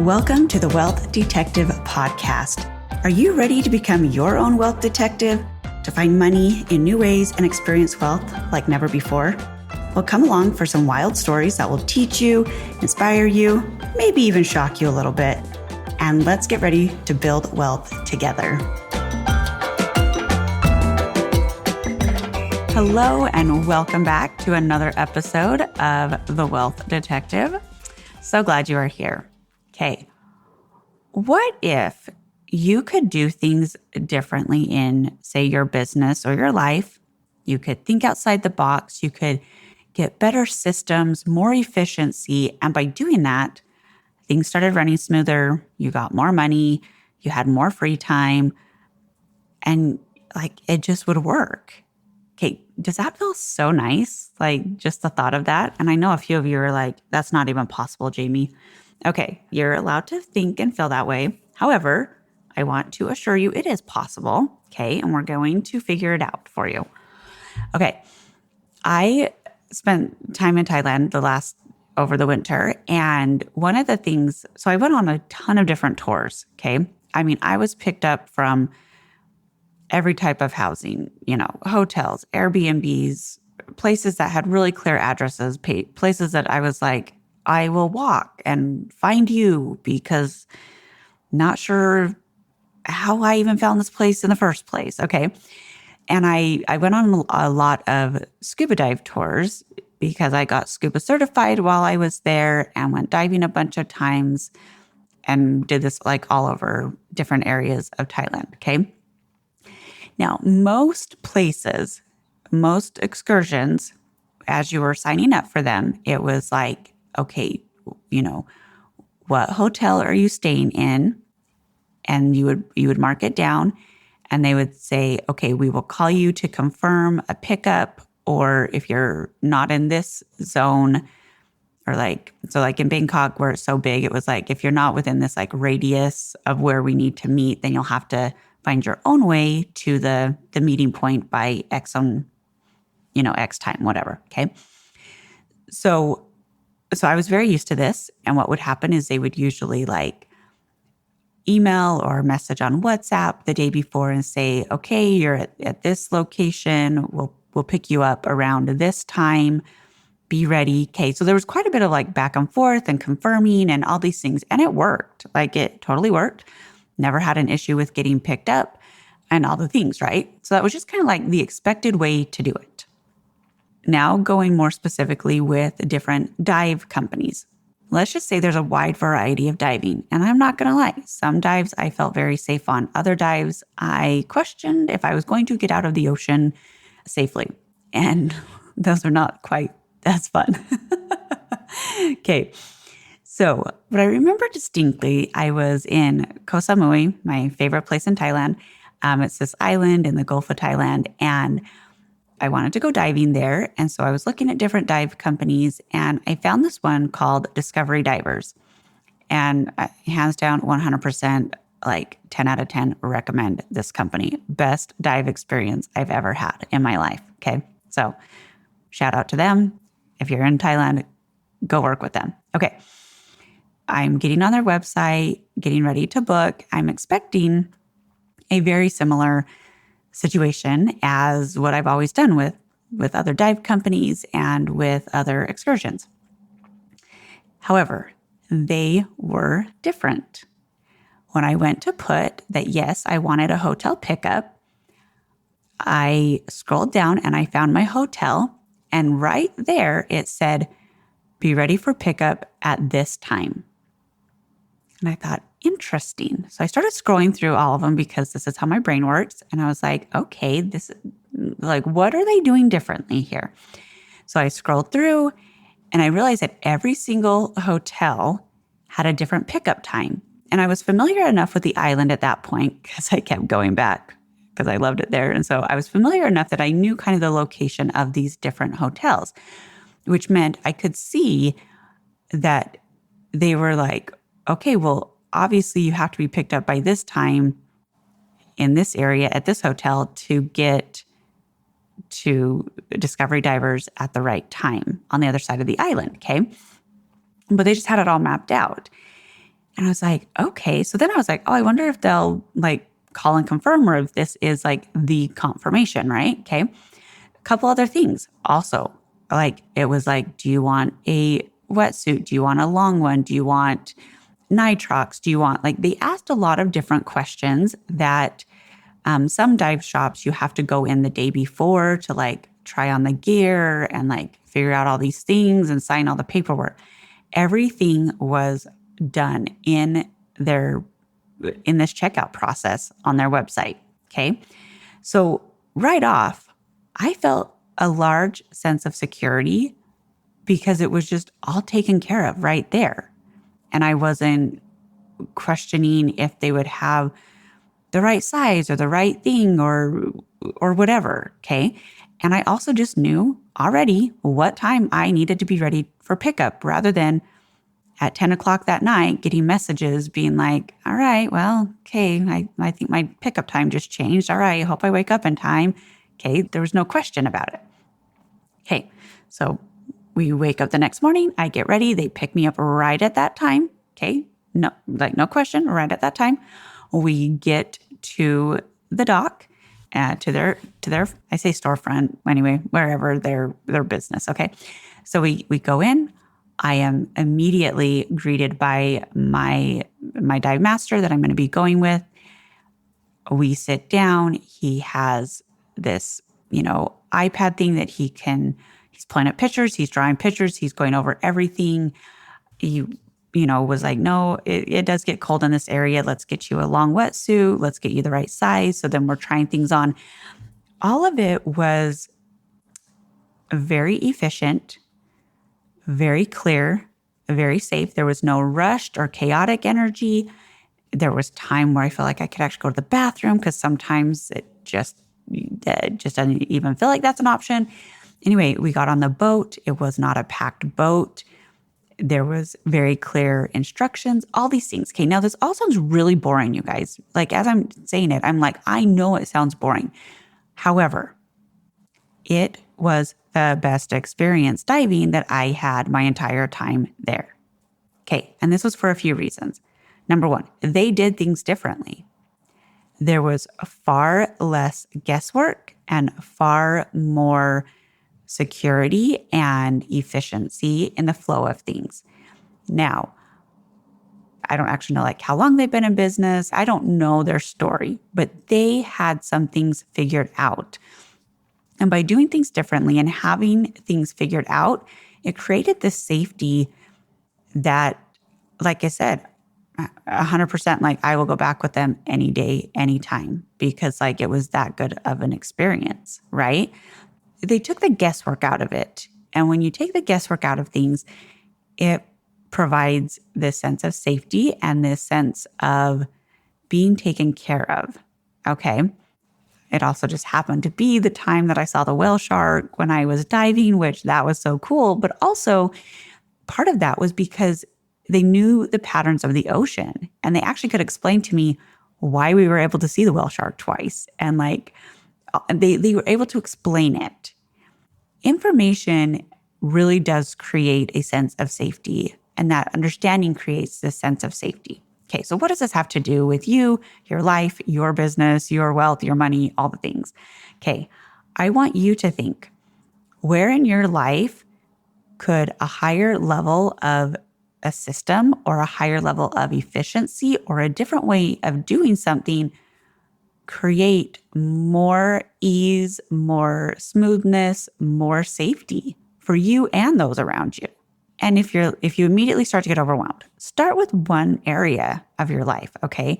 Welcome to the Wealth Detective Podcast. Are you ready to become your own wealth detective, to find money in new ways and experience wealth like never before? Well, come along for some wild stories that will teach you, inspire you, maybe even shock you a little bit. And let's get ready to build wealth together. Hello, and welcome back to another episode of The Wealth Detective. So glad you are here. Okay, what if you could do things differently in, say, your business or your life? You could think outside the box. You could get better systems, more efficiency. And by doing that, things started running smoother. You got more money. You had more free time. And it just would work. Okay, does that feel so nice? Just the thought of that. And I know a few of you are like, that's not even possible, Jamie. Okay, you're allowed to think and feel that way. However, I want to assure you it is possible. Okay, and we're going to figure it out for you. Okay, I spent time in Thailand over the winter. And one of the things, so I went on a ton of different tours. Okay, I was picked up from every type of housing, hotels, Airbnbs, places that had really clear addresses, places that I was like, I will walk and find you because not sure how I even found this place in the first place. Okay. And I went on a lot of scuba dive tours because I got scuba certified while I was there and went diving a bunch of times and did this all over different areas of Thailand. Okay. Now, most places, most excursions, as you were signing up for them, it was like, okay, what hotel are you staying in? And you would mark it down and they would say, okay, we will call you to confirm a pickup, or if you're not in this zone, or in Bangkok where it's so big, it was like, if you're not within this radius of where we need to meet, then you'll have to find your own way to the meeting point by X on, X time, whatever. Okay. So I was very used to this. And what would happen is they would usually email or message on WhatsApp the day before and say, okay, you're at this location. We'll pick you up around this time. Be ready. Okay. So there was quite a bit of back and forth and confirming and all these things. And it worked. It totally worked. Never had an issue with getting picked up and all the things, right? So that was just kind of the expected way to do it. Now going more specifically with different dive companies. Let's just say there's a wide variety of diving. And I'm not going to lie, some dives I felt very safe on. Other dives I questioned if I was going to get out of the ocean safely. And those are not quite as fun. Okay. So what I remember distinctly, I was in Koh Samui, my favorite place in Thailand. It's this island in the Gulf of Thailand. And I wanted to go diving there. And so I was looking at different dive companies and I found this one called Discovery Divers. And hands down, 100%, 10 out of 10, recommend this company. Best dive experience I've ever had in my life. Okay. So shout out to them. If you're in Thailand, go work with them. Okay. I'm getting on their website, getting ready to book. I'm expecting a very similar situation as what I've always done with other dive companies and with other excursions. However, they were different. When I went to put that, yes, I wanted a hotel pickup, I scrolled down and I found my hotel. And right there, it said, be ready for pickup at this time. And I thought, interesting. So I started scrolling through all of them because this is how my brain works. And I was like, okay, this what are they doing differently here? So I scrolled through and I realized that every single hotel had a different pickup time. And I was familiar enough with the island at that point because I kept going back because I loved it there. And so I was familiar enough that I knew kind of the location of these different hotels, which meant I could see that they were okay, well, obviously you have to be picked up by this time in this area at this hotel to get to Discovery Divers at the right time on the other side of the island, okay? But they just had it all mapped out. And I was like, okay. So then I was like, oh, I wonder if they'll like call and confirm or if this is like the confirmation, right? Okay. A couple other things also. Like it was like, do you want a wetsuit? Do you want a long one? Do you want nitrox? Do you want like they asked a lot of different questions that some dive shops you have to go in the day before to like try on the gear and like figure out all these things and sign all the paperwork. Everything was done their in this checkout process on their website. Okay. So right off, I felt a large sense of security because it was just all taken care of right there. And I wasn't questioning if they would have the right size or the right thing or whatever. Okay. And I also just knew already what time I needed to be ready for pickup rather than at 10 o'clock that night getting messages being like, all right, well, okay, I think my pickup time just changed. All right, I hope I wake up in time. Okay, there was no question about it. Okay, so we wake up the next morning, I get ready, they pick me up right at that time. Okay, no question, right at that time. We get to the dock, to their I say storefront anyway, wherever their business. Okay, so we go in. I am immediately greeted by my dive master that I'm going to be going with. We sit down. He has this, iPad thing that he's pulling up pictures, he's drawing pictures, he's going over everything. He, was like, no, it does get cold in this area. Let's get you a long wetsuit. Let's get you the right size. So then we're trying things on. All of it was very efficient, very clear, very safe. There was no rushed or chaotic energy. There was time where I felt like I could actually go to the bathroom because sometimes it just doesn't even feel like that's an option. Anyway, we got on the boat. It was not a packed boat. There was very clear instructions, all these things. Okay, now this all sounds really boring, you guys. Like as I'm saying it, I'm like, I know it sounds boring. However, it was the best experience diving that I had my entire time there. Okay, and this was for a few reasons. Number one, they did things differently. There was far less guesswork and far more security and efficiency in the flow of things. Now, I don't actually know like how long they've been in business. I don't know their story, but they had some things figured out. And by doing things differently and having things figured out, it created this safety that, like I said, 100% like I will go back with them any day, anytime, because like it was that good of an experience, right? They took the guesswork out of it. And when you take the guesswork out of things, it provides this sense of safety and this sense of being taken care of. Okay. It also just happened to be the time that I saw the whale shark when I was diving, which that was so cool. But also part of that was because they knew the patterns of the ocean and they actually could explain to me why we were able to see the whale shark twice. And like they were able to explain it. Information really does create a sense of safety, and that understanding creates this sense of safety. Okay, so what does this have to do with you, your life, your business, your wealth, your money, all the things? Okay, I want you to think, where in your life could a higher level of a system or a higher level of efficiency or a different way of doing something create more ease, more smoothness, more safety for you and those around you? And if you immediately start to get overwhelmed, start with one area of your life, okay?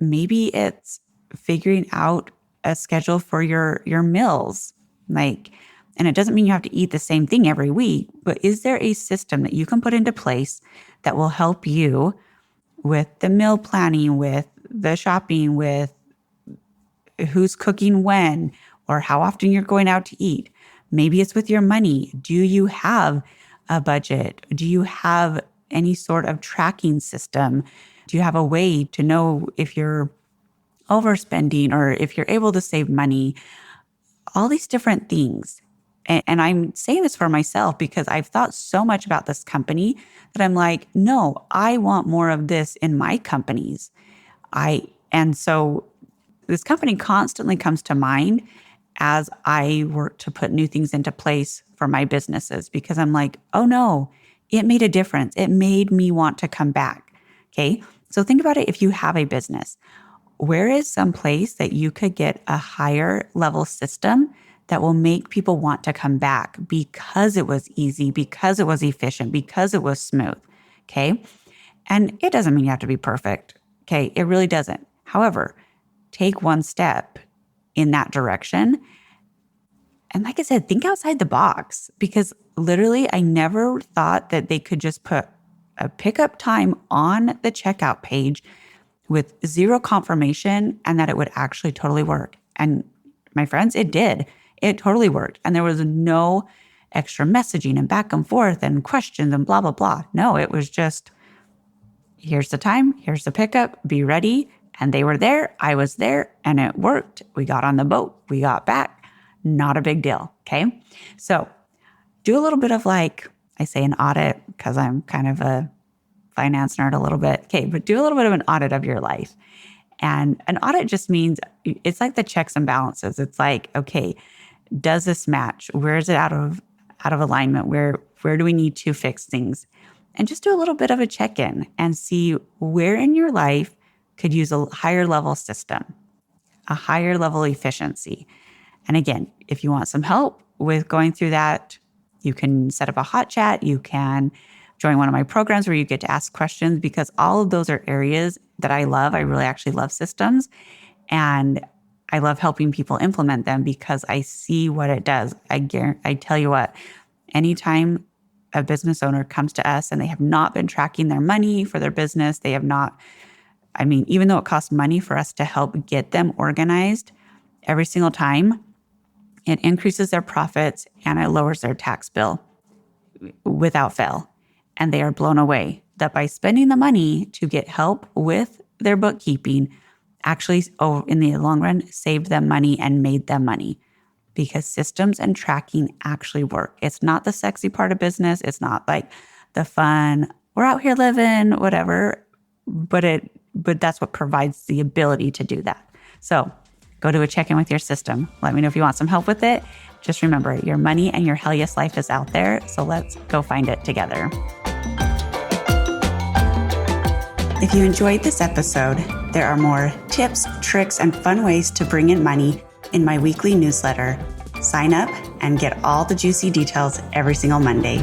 Maybe it's figuring out a schedule for your meals. And it doesn't mean you have to eat the same thing every week, but is there a system that you can put into place that will help you with the meal planning, with the shopping, with who's cooking when, or how often you're going out to eat? Maybe it's with your money. Do you have a budget? Do you have any sort of tracking system? Do you have a way to know if you're overspending or if you're able to save money? All these different things. And I'm saying this for myself because I've thought so much about this company that I'm like, no, I want more of this in my companies. And so this company constantly comes to mind as I work to put new things into place for my businesses because I'm like, oh no, it made a difference. It made me want to come back. Okay. So think about it. If you have a business, where is some place that you could get a higher level system that will make people want to come back because it was easy, because it was efficient, because it was smooth? Okay. And it doesn't mean you have to be perfect. Okay. It really doesn't. However, take one step in that direction. And like I said, think outside the box because literally I never thought that they could just put a pickup time on the checkout page with zero confirmation and that it would actually totally work. And my friends, it did. It totally worked. And there was no extra messaging and back and forth and questions and blah, blah, blah. No, it was just, here's the time, here's the pickup, be ready. And they were there, I was there, and it worked. We got on the boat, we got back. Not a big deal, okay? So do a little bit of like, I say an audit because I'm kind of a finance nerd a little bit. Okay, but do a little bit of an audit of your life. And an audit just means it's like the checks and balances. It's like, okay, does this match? Where is it out of alignment? Where do we need to fix things? And just do a little bit of a check-in and see where in your life could use a higher level system, a higher level efficiency. And again, if you want some help with going through that, you can set up a hot chat. You can join one of my programs where you get to ask questions because all of those are areas that I love. I really actually love systems and I love helping people implement them because I see what it does. I tell you what, anytime a business owner comes to us and they have not been tracking their money for their business, they have not, even though it costs money for us to help get them organized every single time, it increases their profits and it lowers their tax bill without fail. And they are blown away that by spending the money to get help with their bookkeeping, actually, in the long run, saved them money and made them money because systems and tracking actually work. It's not the sexy part of business. It's not like the fun, we're out here living, whatever, but that's what provides the ability to do that. So go do a check-in with your system. Let me know if you want some help with it. Just remember, your money and your hell yes life is out there. So let's go find it together. If you enjoyed this episode, there are more tips, tricks, and fun ways to bring in money in my weekly newsletter. Sign up and get all the juicy details every single Monday.